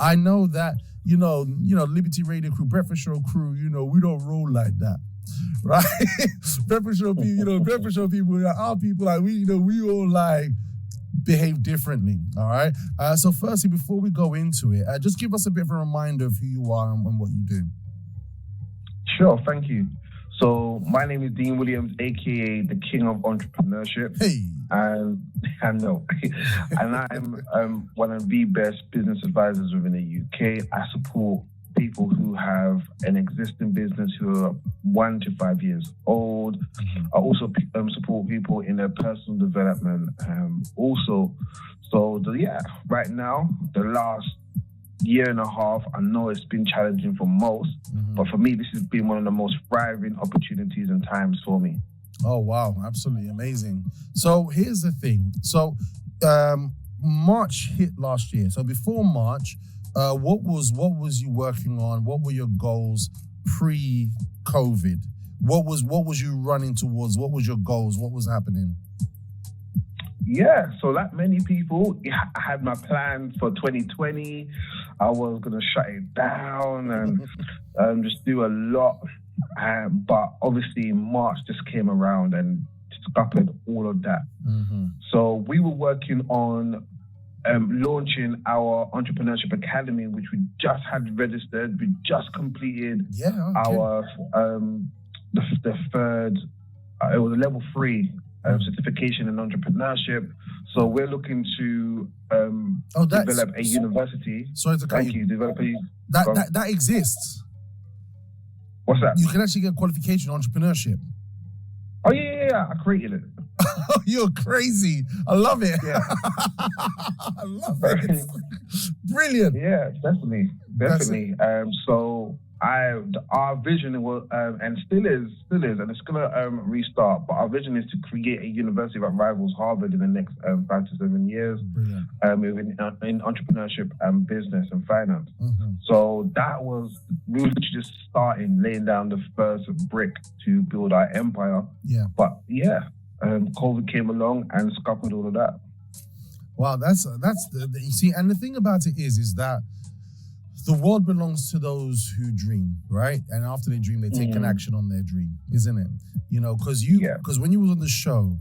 I know that, Liberty Radio crew, Breakfast Show crew, we don't roll like that. Right? Breakfast Show people, our people, like, we all like behave differently. All right. So firstly, before we go into it, just give us a bit of a reminder of who you are and what you do. Sure, thank you. So my name is Dean Williams, aka the King of Entrepreneurship. Hey. And I know. And I'm one of the best business advisors within the UK. I support people who have an existing business who are 1 to 5 years old. I also support people in their personal development. Right now, the last year and a half, I know it's been challenging for most, but for me, this has been one of the most thriving opportunities and times for me. Oh, wow. Absolutely amazing. So here's the thing. So March hit last year. So before March, what was you working on? What were your goals pre-COVID? What was you running towards? What was your goals? What was happening? Yeah, so like many people, I had my plans for 2020. I was going to shut it down and just do a lot. But obviously March just came around and scuppered all of that. So we were working on launching our Entrepreneurship Academy, which we just had registered. We just completed our the third. It was a level 3 certification in entrepreneurship. So we're looking to develop a university. Sorry to cut you. Develop that exists. What's that? You can actually get qualification in entrepreneurship. Oh yeah, I created it. You're crazy. I love it. Yeah. I love it. Brilliant. Yeah, definitely. So our vision was and still is, and it's gonna restart. But our vision is to create a university that rivals Harvard in the next 5 to 7 years, in entrepreneurship and business and finance. So that was we were just laying down the first brick to build our empire. Yeah. But COVID came along and scuppered all of that. Wow, that's you see, and the thing about it is that the world belongs to those who dream, right? And after they dream, they take an action on their dream, isn't it? Because when you was on the show,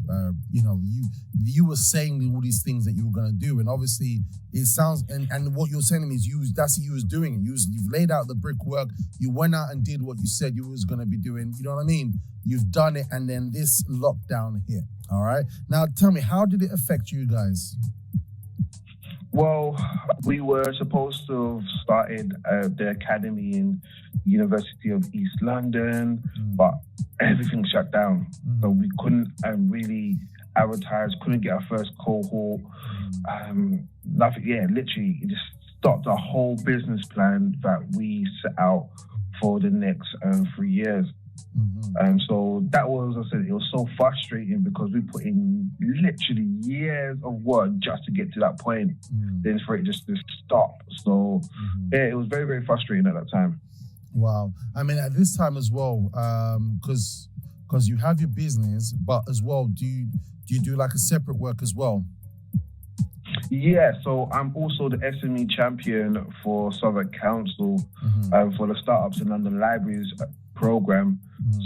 you were saying all these things that you were gonna do, and obviously it sounds and what you're saying is that's what you was doing. You've laid out the brickwork. You went out and did what you said you was gonna be doing. You know what I mean? You've done it, and then this lockdown hit. All right. Now tell me, how did it affect you guys? Well, we were supposed to have started the academy in University of East London, but everything shut down. So we couldn't really advertise, couldn't get our first cohort. Nothing. Yeah, literally, it just stopped our whole business plan that we set out for the next 3 years. So that was, I said, it was so frustrating because we put in literally years of work just to get to that point, then for it just to stop. So it was very, very frustrating at that time. Wow. I mean, at this time as well, because you have your business, but as well, do you do like a separate work as well? Yeah, so I'm also the SME champion for Southwark Council for the Startups in London Libraries program.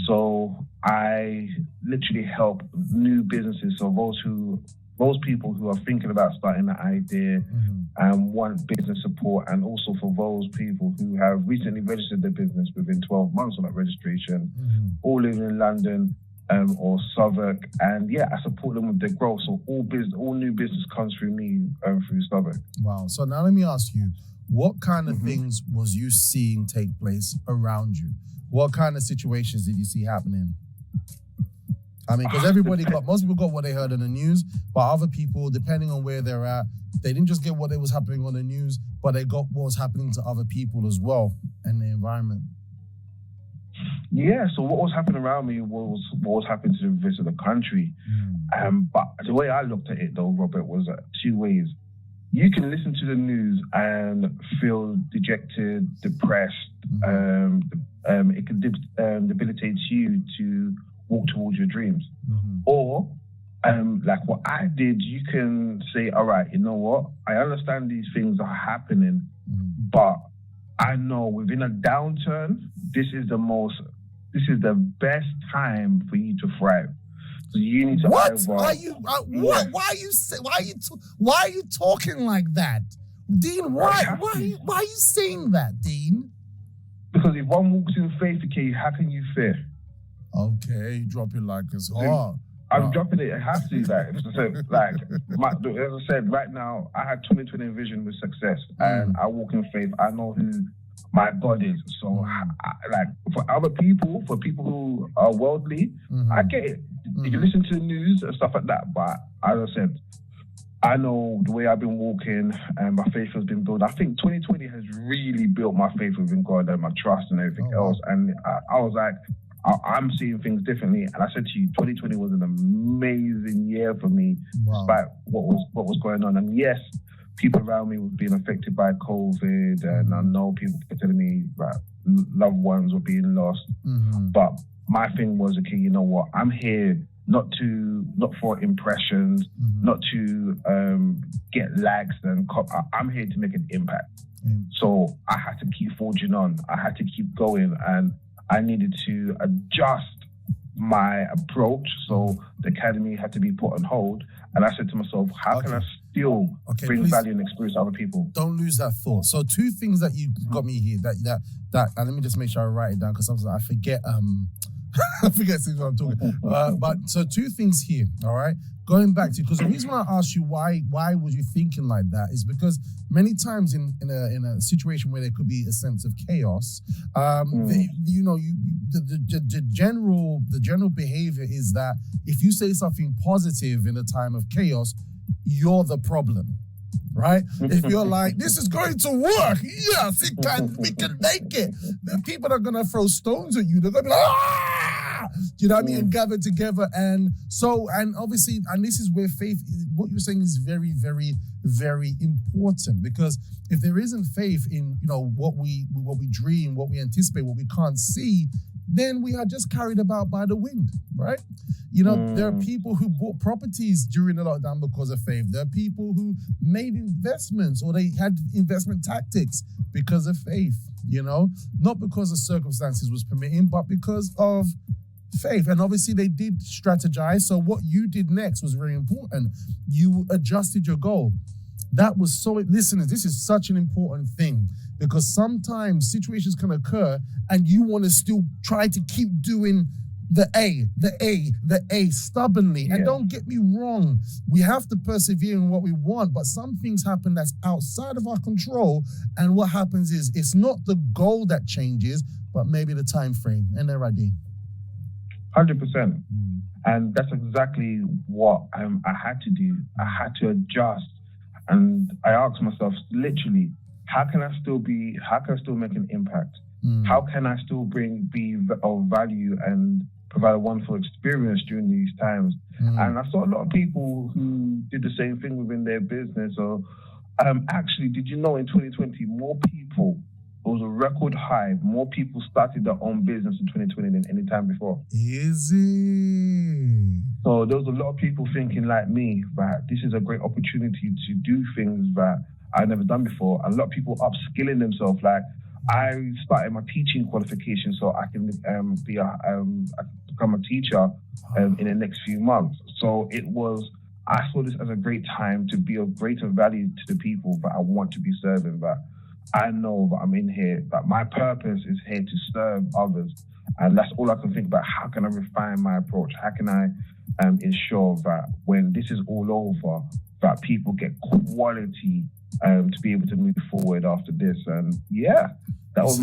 So I literally help new businesses. So those people who are thinking about starting an idea and want business support, and also for those people who have recently registered their business within 12 months of that registration, all living in London or Southwark, and I support them with their growth. So all new business comes through me through Southwark. Wow. So now let me ask you, what kind of things was you seeing take place around you? What kind of situations did you see happening? I mean, because most people got what they heard on the news, but other people, depending on where they're at, they didn't just get what was happening on the news, but they got what was happening to other people as well in the environment. Yeah, so what was happening around me was what was happening to the rest of the country. But the way I looked at it, though, Robert, was 2 ways. You can listen to the news and feel dejected, depressed. It can debilitate you to walk towards your dreams. Or, like what I did, you can say, all right, you know what? I understand these things are happening, But I know within a downturn, this is the best time for you to thrive. So you need to What are you? What? Why are you talking like that, Dean? Why are you saying that, Dean? Because if one walks in faith, okay, how can you fear? Okay, drop it like it's hard. I'm dropping it. It has to, like, as I said, right now, I had 2020 vision with success, and I walk in faith. I know who my God is. So, like, for other people, for people who are worldly, I get it. You can listen to the news and stuff like that, but as I said, I know the way I've been walking and my faith has been built. I think 2020 has really built my faith within God and my trust and everything else. And I was like, I'm seeing things differently. And I said to you, 2020 was an amazing year for me, despite what was going on. And yes, people around me were being affected by COVID, and I know people were telling me that loved ones were being lost. But my thing was, okay, you know what? I'm here not for impressions, not to get likes, and I'm here to make an impact. So I had to keep forging on. I had to keep going, and I needed to adjust my approach. So the academy had to be put on hold, and I said to myself, how can I still bring value and experience to other people? Don't lose that thought. So two things that you got me here that and let me just make sure I write it down, because sometimes I forget I forget things when I'm talking. But so two things here, all right? Going back to, because the reason why I asked you why was you thinking like that is because many times in a situation where there could be a sense of chaos, the general behavior is that if you say something positive in a time of chaos, you're the problem. Right? If you're like, this is going to work, yes, we can make it, then people are gonna throw stones at you. They're gonna be like, ah! Do you know what I mean? And gather together. And obviously, and this is where faith, what you're saying is very, very, very important, because if there isn't faith in, what we dream, what we anticipate, what we can't see, then we are just carried about by the wind, right? There are people who bought properties during the lockdown because of faith. There are people who made investments, or they had investment tactics because of faith, not because the circumstances was permitting, but because of faith. And obviously they did strategize. So what you did next was very important. You adjusted your goal. That was listeners, this is such an important thing, because sometimes situations can occur and you want to still try to keep doing the A stubbornly. Yeah. And don't get me wrong, we have to persevere in what we want, but some things happen that's outside of our control. And what happens is it's not the goal that changes, but maybe the time frame. And they're right, 100%. And that's exactly what I had to do. I had to adjust. And I asked myself, literally, how can I still make an impact? How can I still be of value and provide a wonderful experience during these times? And I saw a lot of people who did the same thing within their business. Or actually, did you know in 2020, it was a record high. More people started their own business in 2020 than any time before. Is it? So there was a lot of people thinking like me, that this is a great opportunity to do things that I've never done before. And a lot of people upskilling themselves. Like, I started my teaching qualification so I can become a teacher in the next few months. So I saw this as a great time to be of greater value to the people that I want to be serving. That I know that I'm in here, that my purpose is here to serve others. And that's all I can think about. How can I refine my approach? How can I ensure that when this is all over, that people get quality to be able to move forward after this? And that was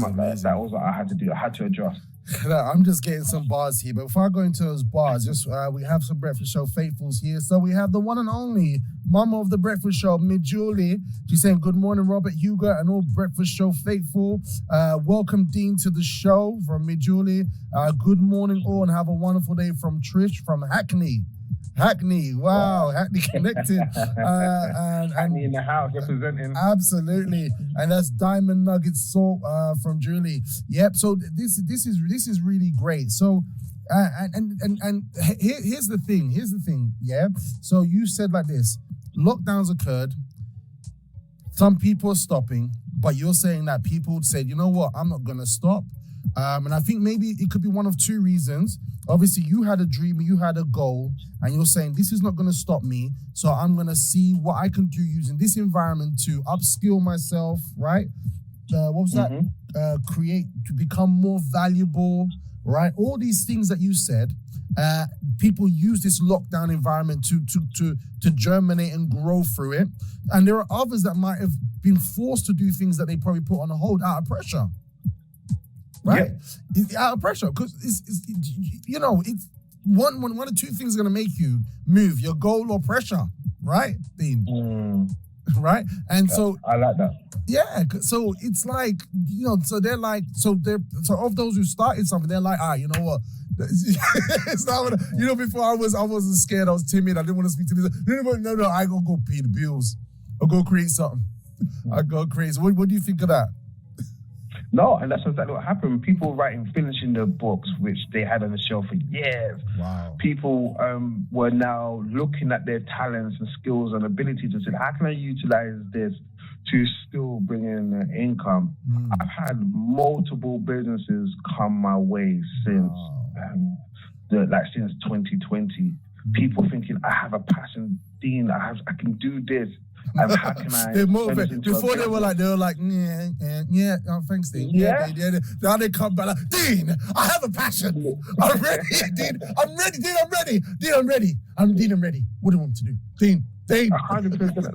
what I had to do. I had to adjust. I'm just getting some bars here, but before I go into those bars, we have some Breakfast Show faithfuls here. So we have the one and only mama of the Breakfast Show, Mid Julie. She's saying, good morning, Robert, Hugo, and all Breakfast Show faithful. Welcome, Dean, to the show from Mid Julie. Good morning, all, and have a wonderful day from Trish from Hackney. Wow, Hackney connected. Hackney in the house representing. Absolutely, and that's Diamond Nugget Salt from Julie. Yep. So this is really great. So, here's the thing. Yeah. So you said like this: lockdowns occurred. Some people are stopping. but you're saying that people said, you know what, I'm not gonna stop. And I think maybe it could be one of two reasons. Obviously, you had a dream, you had a goal, and you're saying this is not going to stop me. So I'm going to see what I can do using this environment to upskill myself, right? What was that? Create, to become more valuable, right? All these things that you said, people use this lockdown environment to germinate and grow through it. And there are others that might have been forced to do things that they probably put on hold out of pressure. Right? Yeah. It's out of pressure because it's one of two things are going to make you move: your goal or pressure, right, Dean? Right? And so I like that. Yeah. So it's like, so they're like, so of those who started something, they're like, you know what? It's not what, before I wasn't scared, I was timid, I didn't want to speak to this. No, I gotta go pay the bills. I'll go create something. I go crazy. What do you think of that? No, and that's exactly what happened. People finishing their books, which they had on the shelf for years. Wow. People were now looking at their talents and skills and ability to say, how can I utilize this to still bring in an income? I've had multiple businesses come my way since since 2020. People thinking, I have a passion, Dean, I can do this. And how can I? They're motivated. Before they were like, thanks, Dean. Yeah. Now they come back like, Dean, I have a passion. I'm ready, Dean. I'm ready, Dean. I'm ready. Dean, I'm ready. I'm ready. What do you want to do? Dean. 100%.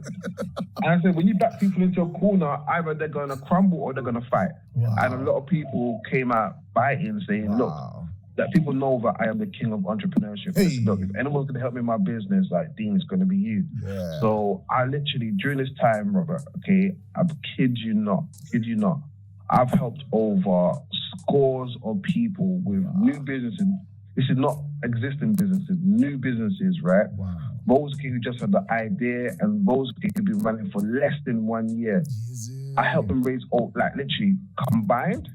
And I said, when you back people into a corner, either they're going to crumble or they're going to fight. Wow. And a lot of people came out biting, saying, look, that people know that I am the king of entrepreneurship. Hey. Look, if anyone's going to help me in my business, like Dean, it's going to be you. Yeah. So I literally, during this time, Robert, okay, I kid you not, I've helped over scores of people with new businesses. This is not existing businesses, new businesses, right? Wow. Those who just had the idea and those who could be running for less than 1 year. Easy. I helped them raise, literally combined,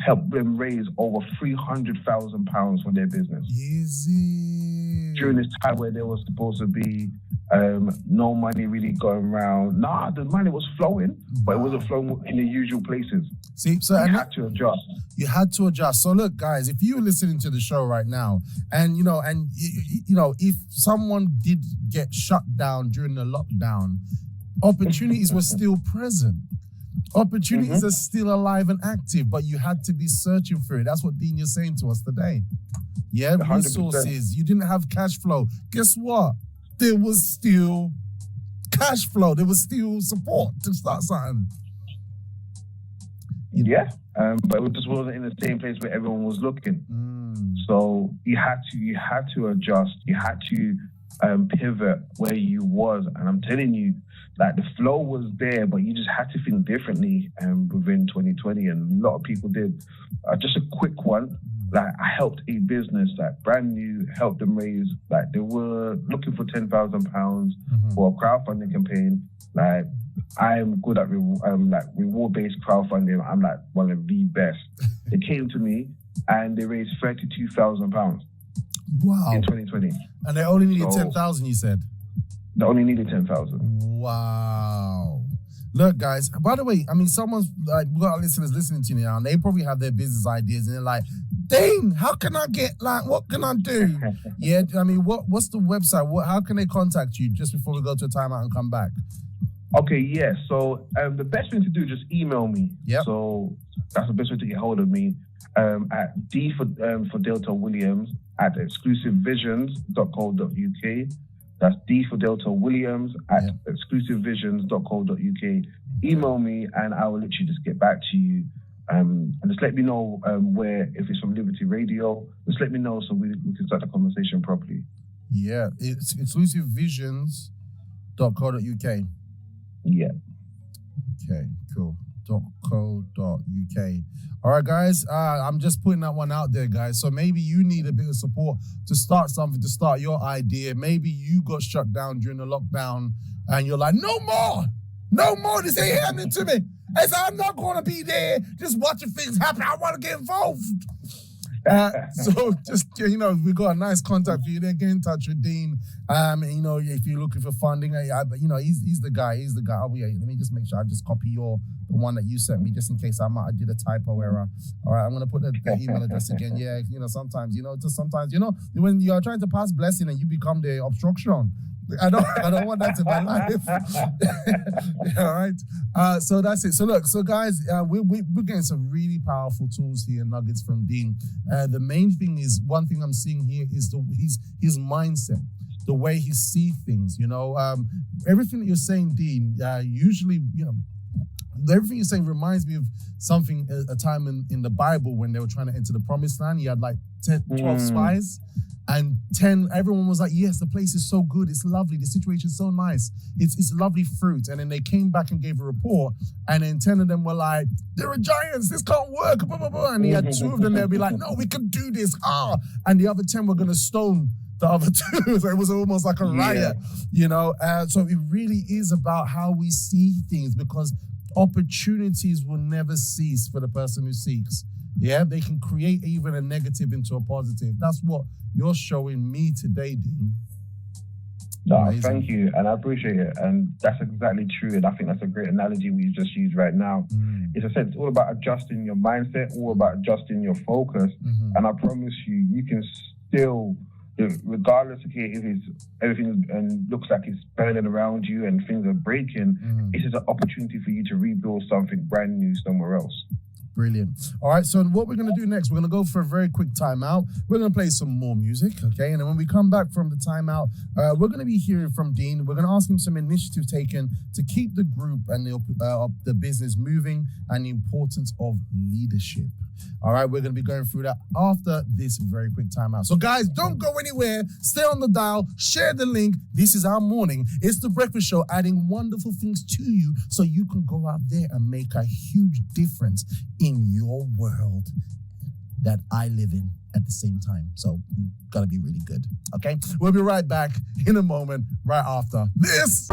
helped them raise over £300,000 for their business. Easy. During this time where there was supposed to be no money really going around. The money was flowing, but it wasn't flowing in the usual places. See, so you had to adjust. You had to adjust. So look, guys, if you're listening to the show right now, and if someone did get shut down during the lockdown, opportunities were still present. Opportunities are still alive and active, but you had to be searching for it. That's what Dean is saying to us today. Yeah, 100%. Resources. You didn't have cash flow. Guess what? There was still cash flow. There was still support to start something. Yeah, but it just wasn't in the same place where everyone was looking. So you had to adjust. You had to pivot where you was, and I'm telling you, like the flow was there, but you just had to think differently within 2020, and a lot of people did. Just a quick one, like I helped a business like brand new, helped them raise, like they were looking for £10,000 for a crowdfunding campaign. Like I'm good at reward-based crowdfunding. I'm like one of the best. They came to me and they raised £32,000. Wow. In 2020. And they only needed 10,000, you said? They only needed 10,000. Wow. Look, guys, by the way, I mean, someone's like, we've got listeners listening to me now, and they probably have their business ideas, and they're like, Dane, how can I get, what can I do? Yeah, I mean, what's the website? How can they contact you just before we go to a timeout and come back? Okay, yeah. So the best thing to do is just email me. Yep. So that's the best way to get hold of me. At D for Delta Williams at exclusivevisions.co.uk. That's D for Delta Williams at exclusivevisions.co.uk. Email me and I will literally just get back to you. And just let me know if it's from Liberty Radio, just let me know so we can start the conversation properly. Yeah, it's exclusivevisions.co.uk. Yeah. Okay, cool. .co.uk. All right, guys. I'm just putting that one out there, guys. So maybe you need a bit of support to start something, to start your idea. Maybe you got shut down during the lockdown and you're like, no more, this ain't happening to me. I'm not going to be there just watching things happen. I want to get involved. So just, we got a nice contact for you there. Get in touch with Dean. If you're looking for funding, but he's the guy. He's the guy. Oh, yeah, let me just make sure I just copy the one that you sent me, just in case I did a typo error. All right, I'm gonna put the email address again. Yeah, sometimes, when you're trying to pass blessing and you become the obstruction. I don't want that in my life. All right. So that's it. So look, guys, we're getting some really powerful tools here, nuggets from Dean. The main thing is, one thing I'm seeing here is his mindset, the way he sees things. Everything that you're saying, Dean, usually, everything you're saying reminds me of something, a time in the Bible when they were trying to enter the promised land. You had like 12 spies. And 10, everyone was like, yes, the place is so good. It's lovely. The situation's so nice. It's lovely fruit. And then they came back and gave a report. And then 10 of them were like, there are giants. This can't work. Blah, blah, blah. And he had 2 of them. They'd be like, no, we can do this. And the other 10 were going to stone the other 2. So it was almost like a riot, So it really is about how we see things, because opportunities will never cease for the person who seeks. Yeah, they can create even a negative into a positive. That's what you're showing me today, Dean. No, thank you, and I appreciate it. And that's exactly true. And I think that's a great analogy we just used right now. It's a sense, it's all about adjusting your mindset, all about adjusting your focus. And I promise you can still, regardless of if everything and looks like it's burning around you and things are breaking, this is an opportunity for you to rebuild something brand new somewhere else. Brilliant. All right, so what we're going to do next, we're going to go for a very quick timeout. We're going to play some more music, okay? And then when we come back from the timeout, we're going to be hearing from Dean. We're going to ask him some initiative taken to keep the group and the business moving, and the importance of leadership. All right, we're going to be going through that after this very quick timeout. So guys, don't go anywhere. Stay on the dial. Share the link. This is our morning. It's The Breakfast Show, adding wonderful things to you so you can go out there and make a huge difference in your world that I live in at the same time. So you got to be really good. Okay, we'll be right back in a moment, right after this.